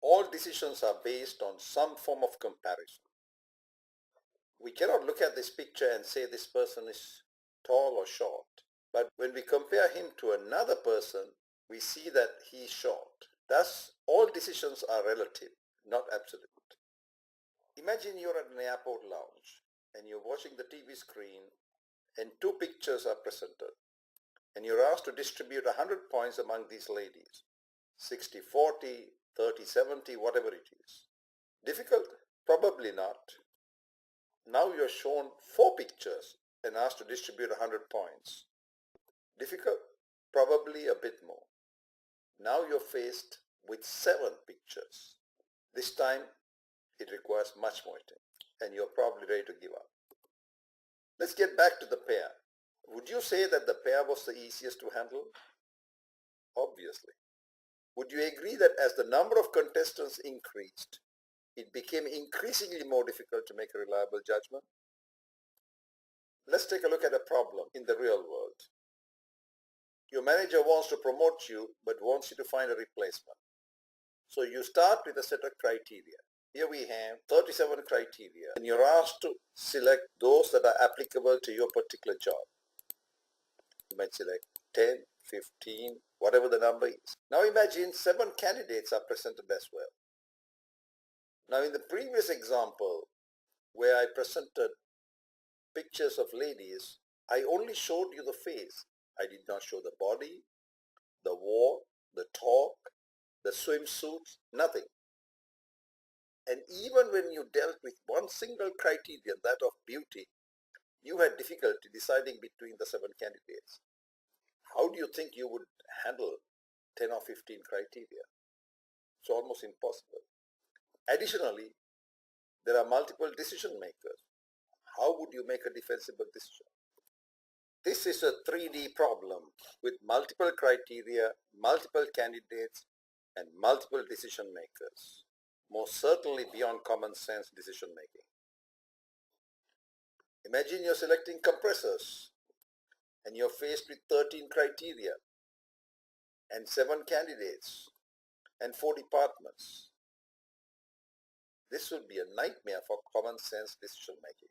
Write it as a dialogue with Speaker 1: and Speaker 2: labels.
Speaker 1: all decisions are based on some form of comparison. We cannot look at this picture and say this person is tall or short. But when we compare him to another person, we see that he is short. Thus, all decisions are relative, not absolute. Imagine you're at an airport lounge and you're watching the TV screen and two pictures are presented. And you're asked to distribute 100 points among these ladies. 60-40, 30-70, whatever it is. Difficult? Probably not. Now you're shown 4 pictures and asked to distribute 100 points. Difficult? Probably a bit more. Now you're faced with 7 pictures. This time it requires much more time and you're probably ready to give up. Let's get back to the pair. Would you say that the pair was the easiest to handle? Obviously. Would you agree that as the number of contestants increased, it became increasingly more difficult to make a reliable judgment? Let's take a look at a problem in the real world. Your manager wants to promote you but wants you to find a replacement. So you start with a set of criteria. Here we have 37 criteria and you're asked to select those that are applicable to your particular job. You might select 10, 15, whatever the number is. Now imagine 7 candidates are presented as well. Now in the previous example where I presented pictures of ladies, I only showed you the face. I did not show the body, the walk, the talk, the swimsuits, nothing. And even when you dealt with one single criterion, that of beauty, you had difficulty deciding between the 7 candidates. How do you think you would handle 10 or 15 criteria? It's almost impossible. Additionally, there are multiple decision makers. How would you make a defensible decision? This is a 3D problem with multiple criteria, multiple candidates, and multiple decision makers. Most certainly beyond common sense decision making. Imagine you're selecting compressors and you're faced with 13 criteria and 7 candidates and 4 departments. This would be a nightmare for common sense decision making.